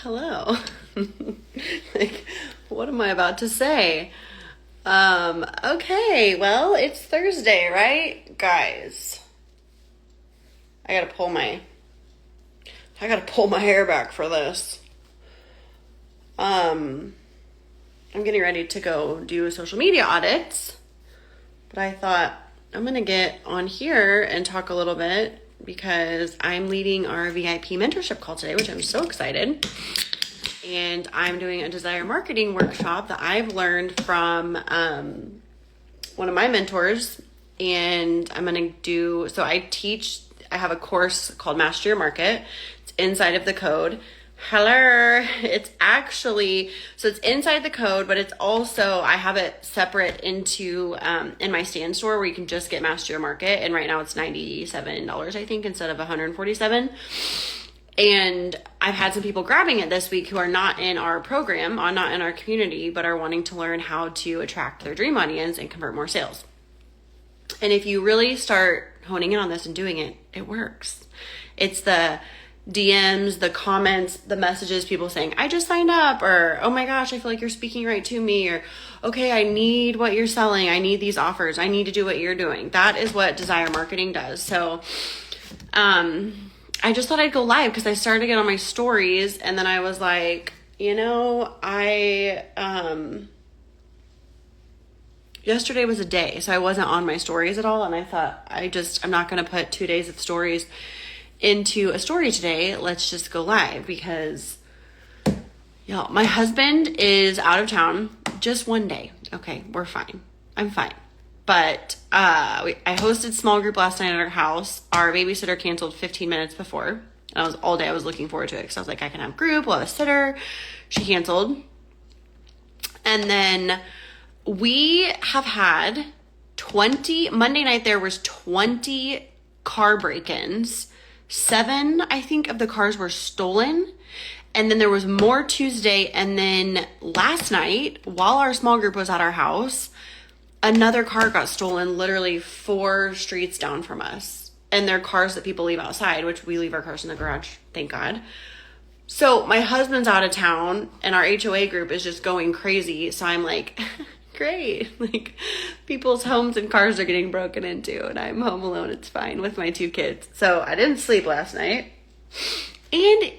hello. Like, what am I about to say? Okay, well, it's Thursday, right? Guys, I gotta pull my hair back for this. I'm getting ready to go do social media audits, but I thought I'm gonna get on here and talk a little bit because I'm leading our VIP mentorship call today, which I'm so excited. And I'm doing a desire marketing workshop that I've learned from one of my mentors. And I'm going to do, so I have a course called Master Your Market. It's inside of the code. Hello. It's actually, so it's inside the code, but it's also, I have it separate into, in my stand store where you can just get Master Your Market. And right now it's $97, I think, instead of $147. And I've had some people grabbing it this week who are not in our program, not in our community, but are wanting to learn how to attract their dream audience and convert more sales. And if you really start honing in on this and doing it, it works. It's the DMs, the comments, the messages, people saying, I just signed up, or, oh my gosh, I feel like you're speaking right to me, or, okay, I need what you're selling. I need these offers. I need to do what you're doing. That is what desire marketing does. So, I just thought I'd go live because I started to get on my stories, and then I was like, yesterday was a day, so I wasn't on my stories at all, and I thought I'm not going to put 2 days of stories into a story today. Let's just go live because, y'all, my husband is out of town just one day. Okay, we're fine. I'm fine. But I hosted small group last night at our house. Our babysitter canceled 15 minutes before. And all day I was looking forward to it because I was like, I can have group, we'll have a sitter. She canceled. And then we have had Monday night there was 20 car break-ins. 7, I think, of the cars were stolen. And then there was more Tuesday. And then last night, while our small group was at our house, another car got stolen literally 4 streets down from us. And they're cars that people leave outside, which we leave our cars in the garage, thank God. So my husband's out of town and our HOA group is just going crazy. So I'm like, great. Like, people's homes and cars are getting broken into and I'm home alone. It's fine with my 2 kids. So I didn't sleep last night. And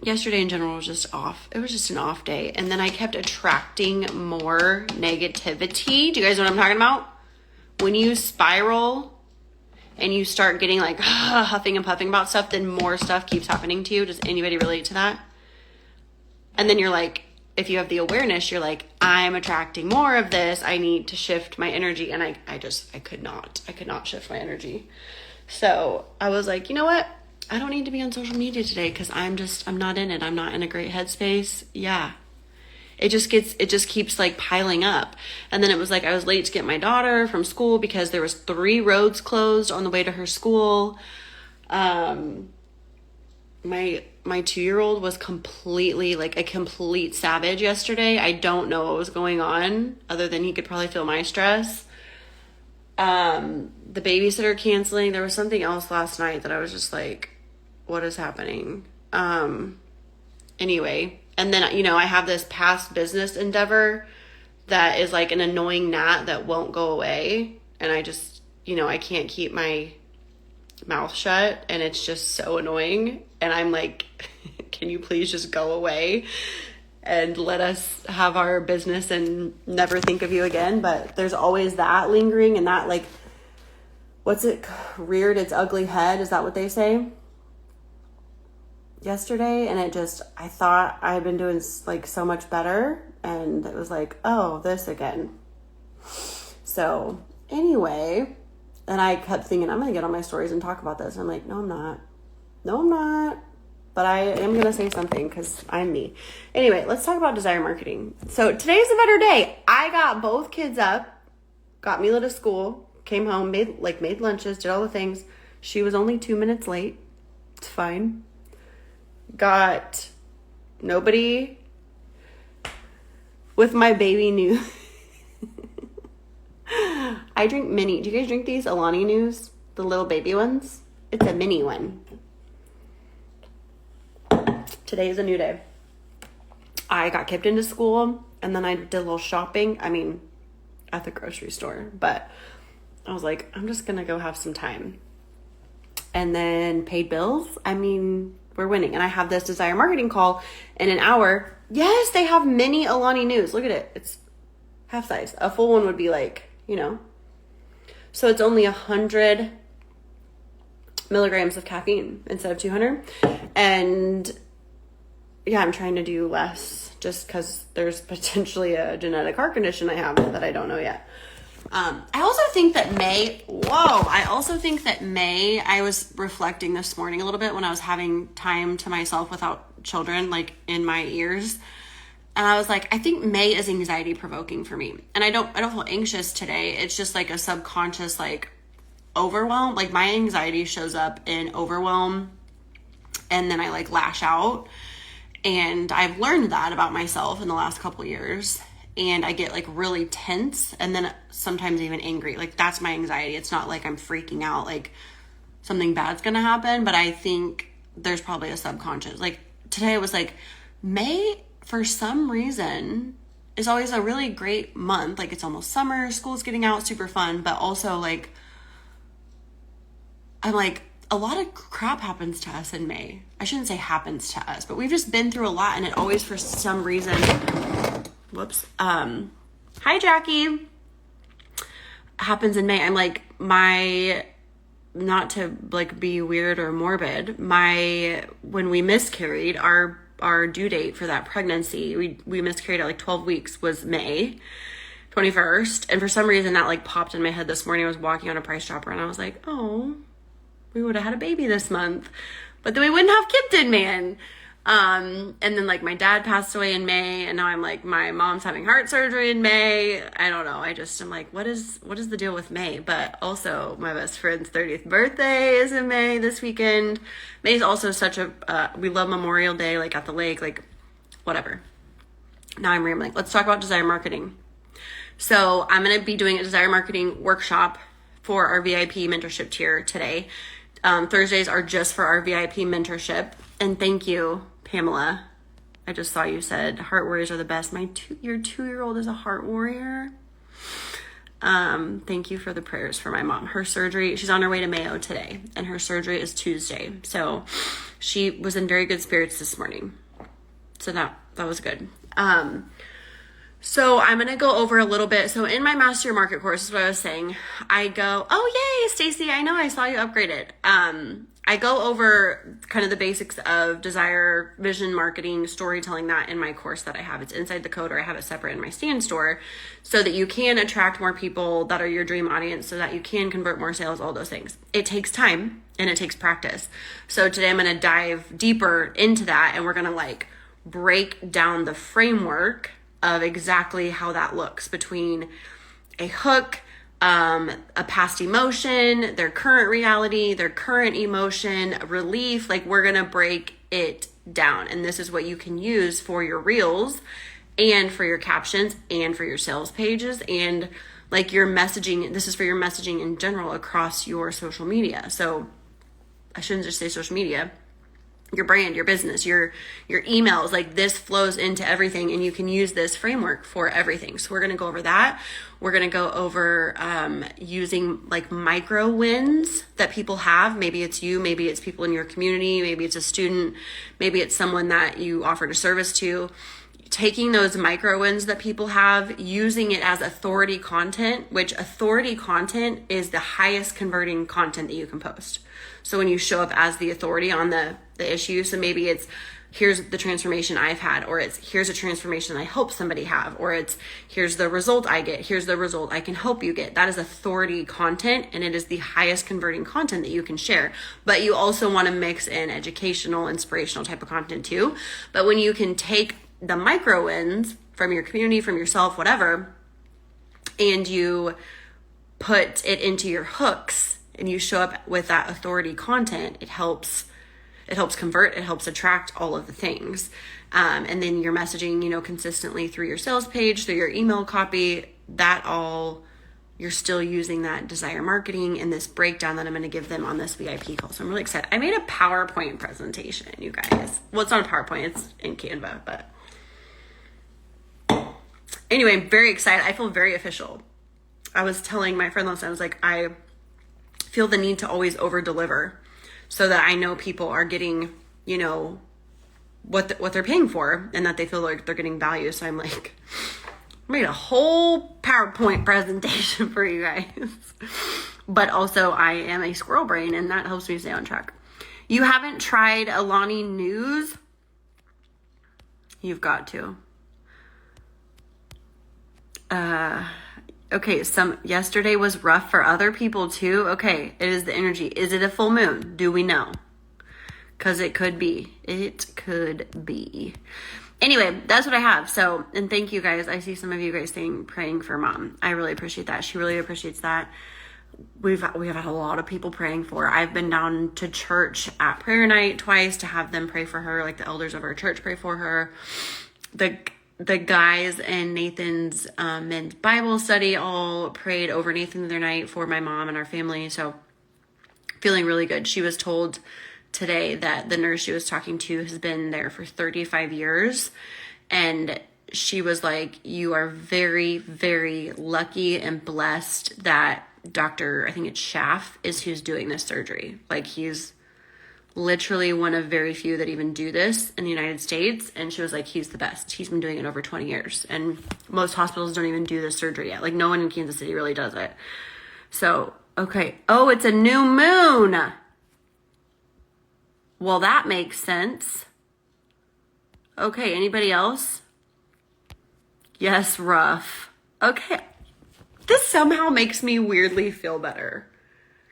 yesterday in general was just off. It was just an off day. And then I kept attracting more negativity. Do you guys know what I'm talking about? When you spiral and you start getting like huffing and puffing about stuff, then more stuff keeps happening to you. Does anybody relate to that? And then you're like, if you have the awareness, you're like, I'm attracting more of this. I need to shift my energy. And I could not shift my energy. So I was like, you know what? I don't need to be on social media today because I'm not in it. I'm not in a great headspace. Yeah. It just keeps like piling up. And then it was like, I was late to get my daughter from school because there was 3 roads closed on the way to her school. My 2-year-old was completely like a complete savage yesterday. I don't know what was going on other than he could probably feel my stress. The babysitter canceling. There was something else last night that I was just like, what is happening? Anyway, and then, I have this past business endeavor that is like an annoying gnat that won't go away. And I just, I can't keep my mouth shut and it's just so annoying. And I'm like, can you please just go away and let us have our business and never think of you again? But there's always that lingering and that, like, what's it, reared its ugly head? Is that what they say? Yesterday. And I thought I had been doing like so much better. And it was like, oh, this again. So anyway, and I kept thinking, I'm going to get on my stories and talk about this. And I'm like, no, I'm not. But I am going to say something because I'm me. Anyway, let's talk about desire marketing. So today's a better day. I got both kids up, got Mila to school, came home, made lunches, did all the things. She was only 2 minutes late. It's fine. Got nobody with my baby new. I drink mini. Do you guys drink these Alani News? The little baby ones? It's a mini one. Today is a new day. I got kicked into school and then I did a little shopping. I mean, at the grocery store, but I was like, I'm just going to go have some time. And then paid bills. I mean, we're winning. And I have this Desire Marketing call in an hour. Yes, they have mini Alani News. Look at it. It's half size. A full one would be like, So it's only 100 milligrams of caffeine instead of 200. And yeah, I'm trying to do less just because there's potentially a genetic heart condition I have that I don't know yet. I also think that May, I was reflecting this morning a little bit when I was having time to myself without children, like in my ears. And I was like, I think May is anxiety provoking for me. And I don't feel anxious today. It's just like a subconscious, like overwhelm. Like my anxiety shows up in overwhelm and then I like lash out. And I've learned that about myself in the last couple of years. And I get like really tense and then sometimes even angry. Like that's my anxiety. It's not like I'm freaking out, like something bad's gonna happen. But I think there's probably a subconscious. Like today it was like May, for some reason, is always a really great month. Like it's almost summer, school's getting out, super fun. But also like, I'm like, a lot of crap happens to us in May. I shouldn't say happens to us, but we've just been through a lot and it always for some reason, hi Jackie, happens in May. I'm like, not to like be weird or morbid, when we miscarried, our due date for that pregnancy, we miscarried at like 12 weeks was May 21st. And for some reason that like popped in my head this morning. I was walking on a Price Chopper and I was like, oh, we would have had a baby this month, but then we wouldn't have Kipton Man. And then like my dad passed away in May and now I'm like, my mom's having heart surgery in May. I don't know. I'm like, what is the deal with May? But also my best friend's 30th birthday is in May this weekend. May is also such we love Memorial Day, like at the lake, like whatever. Now I'm rambling. Let's talk about Desire Marketing. So I'm going to be doing a Desire Marketing workshop for our VIP mentorship tier today. Thursdays are just for our VIP mentorship. And thank you, Pamela. I just saw you said heart warriors are the best. Your 2-year-old is a heart warrior. Thank you for the prayers for my mom. Her surgery, she's on her way to Mayo today and her surgery is Tuesday. So she was in very good spirits this morning. So that was good. So I'm going to go over a little bit. So in my Master Your Market course, is what I was saying. I go, oh yay, Stacy, I know I saw you upgraded. I go over kind of the basics of desire, vision, marketing, storytelling, that in my course that I have. It's inside the code, or I have it separate in my stand store so that you can attract more people that are your dream audience, so that you can convert more sales, all those things. It takes time and it takes practice. So today I'm going to dive deeper into that and we're going to like break down the framework of exactly how that looks between a hook, a past emotion, their current reality, their current emotion, relief. Like we're going to break it down. And this is what you can use for your reels and for your captions and for your sales pages and like your messaging. This is for your messaging in general across your social media. So I shouldn't just say social media. Your brand, your business, your emails, like this flows into everything and you can use this framework for everything. So we're going to go over that. We're going to go over using like micro wins that people have. Maybe it's you, maybe it's people in your community, maybe it's a student, maybe it's someone that you offered a service to. Taking those micro wins that people have, using it as authority content, which authority content is the highest converting content that you can post. So when you show up as the authority on the issue, so maybe it's here's the transformation I've had, or it's here's a transformation I hope somebody have, or it's here's the result I get, here's the result I can help you get. That is authority content and it is the highest converting content that you can share. But you also want to mix in educational, inspirational type of content too. But when you can take the micro wins from your community, from yourself, whatever, and you put it into your hooks and you show up with that authority content, it helps convert, it helps attract all of the things. And then your messaging, consistently through your sales page, through your email copy, that all you're still using that desire marketing and this breakdown that I'm going to give them on this VIP call. So I'm really excited. I made a PowerPoint presentation, you guys. Well, it's not a PowerPoint, it's in Canva, but anyway, I'm very excited. I feel very official. I was telling my friend last night, I was like, I feel the need to always over deliver so that I know people are getting, you know, what they're paying for and that they feel like they're getting value. So I'm like, I made a whole PowerPoint presentation for you guys. But also I am a squirrel brain and that helps me stay on track. You haven't tried Alani News? You've got to. Okay, yesterday was rough for other people too. Okay, it is the energy. Is it a full moon? Do we know? Because it could be. It could be. Anyway, that's what I have. So, and thank you guys. I see some of you guys praying for mom. I really appreciate that. She really appreciates that. We have had a lot of people praying for her. I've been down to church at prayer night twice to have them pray for her, like the elders of our church pray for her. The guys in Nathan's men's Bible study all prayed over Nathan the other night for my mom and our family. So feeling really good. She was told today that the nurse she was talking to has been there for 35 years. And she was like, you are very, very lucky and blessed that Dr. I think it's Schaff is who's doing this surgery. Like he's literally one of very few that even do this in the United States. And she was like, he's the best. He's been doing it over 20 years. And most hospitals don't even do this surgery yet. Like no one in Kansas City really does it. So, okay. Oh, it's a new moon. Well, that makes sense. Okay. Anybody else? Yes, rough. Okay. This somehow makes me weirdly feel better.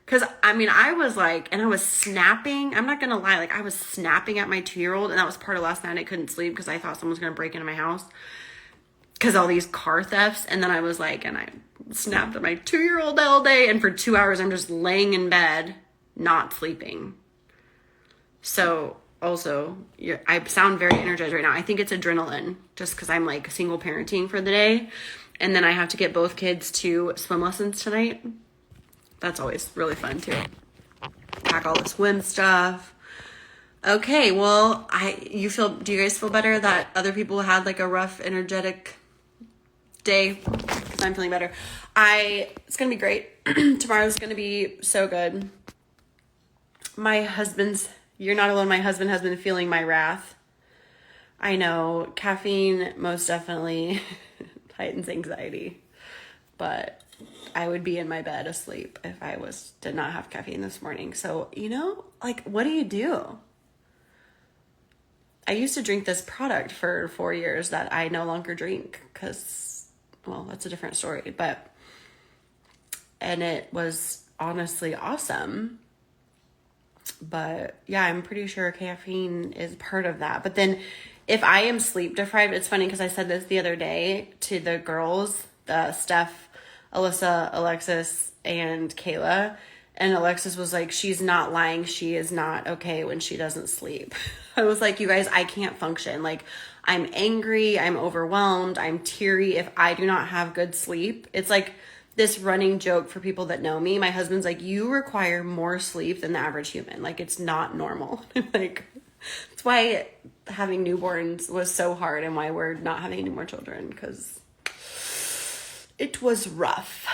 Because, I mean, I was like, and I was snapping. I'm not going to lie. Like, I was snapping at my 2-year-old. And that was part of last night. I couldn't sleep because I thought someone was going to break into my house. Because all these car thefts. And then I was like, and I snapped at my 2-year-old all day. And for 2 hours, I'm just laying in bed, not sleeping. So, also, I sound very energized right now. I think it's adrenaline. Just because I'm like single parenting for the day. And then I have to get both kids to swim lessons tonight. That's always really fun too. Pack all the swim stuff. Okay, well, do you guys feel better that other people had like a rough, energetic day? Because I'm feeling better. It's gonna be great. Tomorrow's gonna be so good. You're not alone. My husband has been feeling my wrath. I know caffeine most definitely heightens anxiety, but I would be in my bed asleep if I did not have caffeine this morning. So, like, what do you do? I used to drink this product for 4 years that I no longer drink because, well, that's a different story, and it was honestly awesome. But yeah, I'm pretty sure caffeine is part of that. But then if I am sleep deprived, it's funny because I said this the other day to the girls, Steph, Alyssa, Alexis, and Kayla. And Alexis was like, she's not lying. She is not okay when she doesn't sleep. I was like, you guys, I can't function. Like, I'm angry. I'm overwhelmed. I'm teary if I do not have good sleep. It's like this running joke for people that know me. My husband's like, you require more sleep than the average human. Like, it's not normal. Like, that's why having newborns was so hard and why we're not having any more children, because it was rough.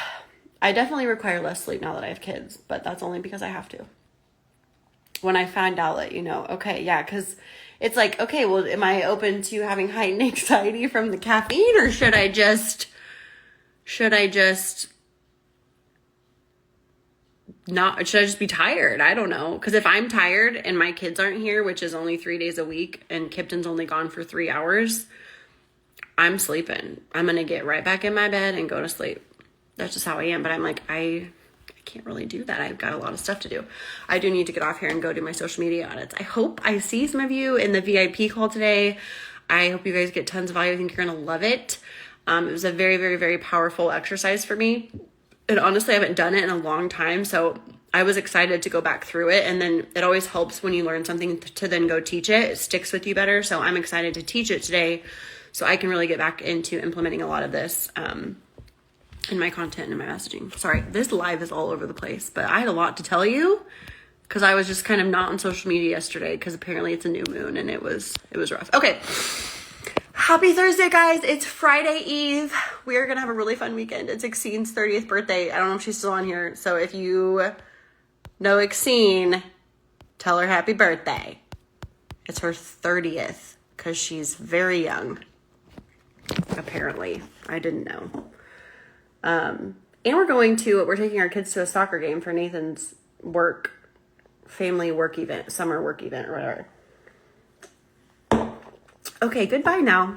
I definitely require less sleep now that I have kids, but that's only because I have to. When I find out that, okay, yeah, because it's like, okay, well, am I open to having heightened anxiety from the caffeine, or should I just be tired? I don't know. Because if I'm tired and my kids aren't here, which is only 3 days a week, and Kipton's only gone for 3 hours, I'm sleeping. I'm going to get right back in my bed and go to sleep. That's just how I am. But I'm like, I can't really do that. I've got a lot of stuff to do. I do need to get off here and go do my social media audits. I hope I see some of you in the VIP call today. I hope you guys get tons of value. I think you're going to love it. It was a very, very, very powerful exercise for me. And honestly, I haven't done it in a long time. So I was excited to go back through it. And then it always helps when you learn something to then go teach it. It sticks with you better. So I'm excited to teach it today so I can really get back into implementing a lot of this. in my content and my messaging. Sorry, this live is all over the place, but I had a lot to tell you because I was just kind of not on social media yesterday because apparently it's a new moon and it was rough. Okay. Happy Thursday, guys. It's Friday Eve. We are going to have a really fun weekend. It's Exene's 30th birthday. I don't know if she's still on here. So if you know Exene, tell her happy birthday. It's her 30th because she's very young. Apparently. I didn't know. And we're taking our kids to a soccer game for Nathan's family work event, summer work event or whatever. Okay, goodbye now.